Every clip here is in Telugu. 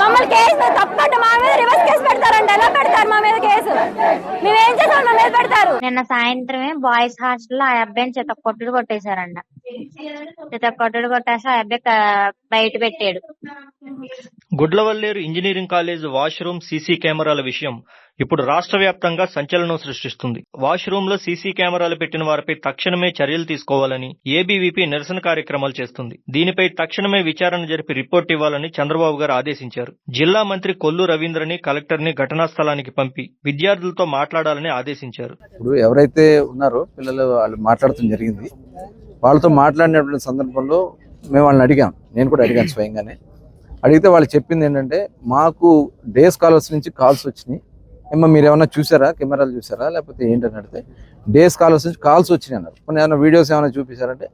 మమ్మల్ని కేసు తప్పంటే మా మీద రివర్స్ కేసు పెడతారంట. ఎలా పెడతారు మా మీద కేసు? మేమేం చేసాం మా మీద పెడతారు? నిన్న సాయంత్రమే బాయ్స్ హాస్టల్ లో ఆ అబ్బాయిని చేత కొట్టుడు కొట్టేశారంట. చేత కొట్టుడు కొట్టేసి ఆ అబ్బాయి బయట పెట్టాడు. Gudlavalleru engineering college washroom CC కెమెరాల విషయం ఇప్పుడు రాష్ట్ర వ్యాప్తంగా సంచలనం సృష్టిస్తుంది. వాష్రూమ్ లో సీసీ కెమెరాలు పెట్టిన వారిపై తక్షణమే చర్యలు తీసుకోవాలని ఏబీవీపీ నిరసన కార్యక్రమాలు చేస్తుంది. దీనిపై తక్షణమే విచారణ జరిపి రిపోర్ట్ ఇవ్వాలని చంద్రబాబు గారు ఆదేశించారు. జిల్లా మంత్రి కొల్లు రవీంద్రని కలెక్టర్ ని ఘటనా స్థలానికి పంపి విద్యార్థులతో మాట్లాడాలని ఆదేశించారు. ఇప్పుడు ఎవరైతే ఉన్నారో పిల్లలు వాళ్ళు మాట్లాడటం జరిగింది. వాళ్ళతో మాట్లాడినటువంటి సందర్భంలో మేము వాళ్ళని అడిగాం. నేను కూడా అడిగాను స్వయంగానే. అడిగితే వాళ్ళు చెప్పింది ఏంటంటే, మాకు డే స్కాలర్స్ నుంచి కాల్స్ వచ్చినాయి. ఏమో మీరు ఏమైనా చూసారా, కెమెరాలు చూసారా లేకపోతే ఏంటని అడిగితే డే స్కాలర్స్ నుంచి కాల్స్ వచ్చినాయి అన్నారు. కొన్ని ఏమైనా వీడియోస్ ఏమైనా చూపించారంటే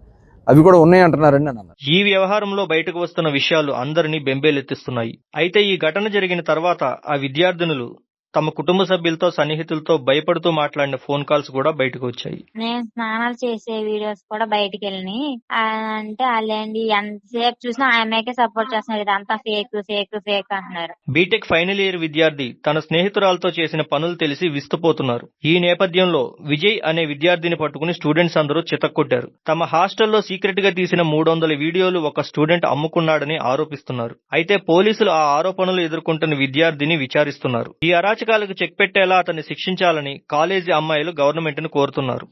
అవి కూడా ఉన్నాయి అంటున్నారండి అని అన్నారు. ఈ వ్యవహారంలో బయటకు వస్తున్న విషయాలు అందరినీ బెంబేలెత్తిస్తున్నాయి. అయితే ఈ ఘటన జరిగిన తర్వాత ఆ విద్యార్థినులు తమ కుటుంబ సభ్యులతో సన్నిహితులతో భయపడుతూ మాట్లాడిన ఫోన్ కాల్స్ కూడా బయటకు వచ్చాయి. నేను స్నానాలు చేసే వీడియోస్ కూడా బయటికి వెళ్ళి అంటే వాళ్ళేంటి ఎంతసేపు చూసినా ఆ అమ్మాయికే సపోర్ట్ చేస్తున్నారు. ఇదంతా ఫేక్ ఫేక్ ఫేక్ అంటున్నారు. బీటెక్ ఫైనల్ ఇయర్ విద్యార్థి తన స్నేహితురాలతో చేసిన పనులు తెలిసి విస్తుపోతున్నారు. ఈ నేపథ్యంలో విజయ్ అనే విద్యార్థిని పట్టుకుని స్టూడెంట్స్ అందరూ చితక్కొట్టారు. తమ హాస్టల్లో సీక్రెట్ గా తీసిన 300 వీడియోలు ఒక స్టూడెంట్ అమ్ముకున్నాడని ఆరోపిస్తున్నారు. అయితే పోలీసులు ఆ ఆరోపణలు ఎదుర్కొంటున్న విద్యార్థిని విచారిస్తున్నారు. ఈ అరాచకాలకు చెక్ పెట్టేలా అతన్ని శిక్షించాలని కాలేజీ అమ్మాయిలు గవర్నమెంట్ ను కోరుతున్నారు.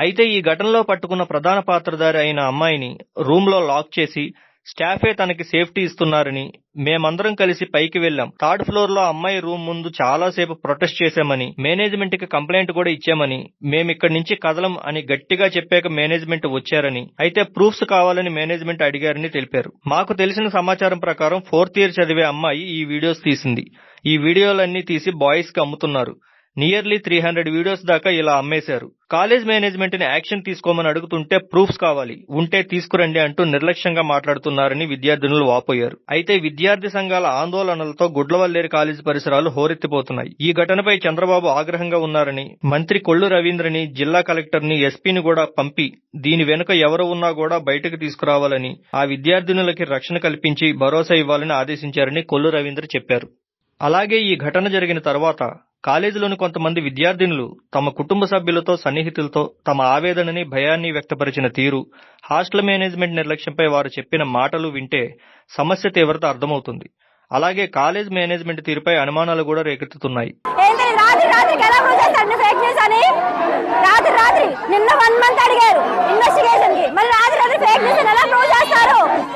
అయితే ఈ ఘటనలో పట్టుకున్న ప్రధాన పాత్రధారి అయిన అమ్మాయిని రూమ్ లో లాక్ చేసి స్టాఫే తనకి సేఫ్టీ ఇస్తున్నారని, మేమందరం కలిసి పైకి వెళ్లాం, 3rd ఫ్లోర్ లో అమ్మాయి రూమ్ ముందు చాలాసేపు ప్రొటెస్ట్ చేశామని, మేనేజ్మెంట్ కి కంప్లైంట్ కూడా ఇచ్చామని, మేమిక్కడి నుంచి కదలం అని గట్టిగా చెప్పాక మేనేజ్మెంట్ వచ్చారని, అయితే ప్రూఫ్స్ కావాలని మేనేజ్మెంట్ అడిగారని తెలిపారు. మాకు తెలిసిన సమాచారం ప్రకారం 4th ఇయర్ చదివే అమ్మాయి ఈ వీడియోస్ తీసింది. ఈ వీడియోలన్నీ తీసి బాయ్స్ కి అమ్ముతున్నారు. నియర్లీ 300 వీడియోస్ దాకా ఇలా అమ్మేశారు. కాలేజ్ మేనేజ్మెంట్ ని యాక్షన్ తీసుకోమని అడుగుతుంటే ప్రూఫ్స్ కావాలి, ఉంటే తీసుకురండి అంటూ నిర్లక్ష్యంగా మాట్లాడుతున్నారని విద్యార్థినులు వాపోయారు. అయితే విద్యార్థి సంఘాల ఆందోళనలతో గుడ్లవల్లేరు కాలేజీ పరిసరాలు హోరెత్తిపోతున్నాయి. ఈ ఘటనపై చంద్రబాబు ఆగ్రహంగా ఉన్నారని, మంత్రి కొల్లు రవీంద్రని, జిల్లా కలెక్టర్ ని, ఎస్పీని కూడా పంపి దీని వెనుక ఎవరు ఉన్నా కూడా బయటకు తీసుకురావాలని, ఆ విద్యార్థినులకి రక్షణ కల్పించి భరోసా ఇవ్వాలని ఆదేశించారని కొల్లు రవీంద్ర చెప్పారు. అలాగే ఈ ఘటన జరిగిన తర్వాత కాలేజీలోని కొంతమంది విద్యార్థినులు తమ కుటుంబ సభ్యులతో సన్నిహితులతో తమ ఆవేదనని, భయాన్ని వ్యక్తపరిచిన తీరు, హాస్టల్ మేనేజ్మెంట్ నిర్లక్ష్యంపై వారు చెప్పిన మాటలు వింటే సమస్య తీవ్రత అర్థమవుతుంది. అలాగే కాలేజ్ మేనేజ్మెంట్ తీరుపై అనుమానాలు కూడా రేకెత్తుతున్నాయి. నిన్న 1 మంత్ అడిగారు ఇన్వెస్టిగేషన్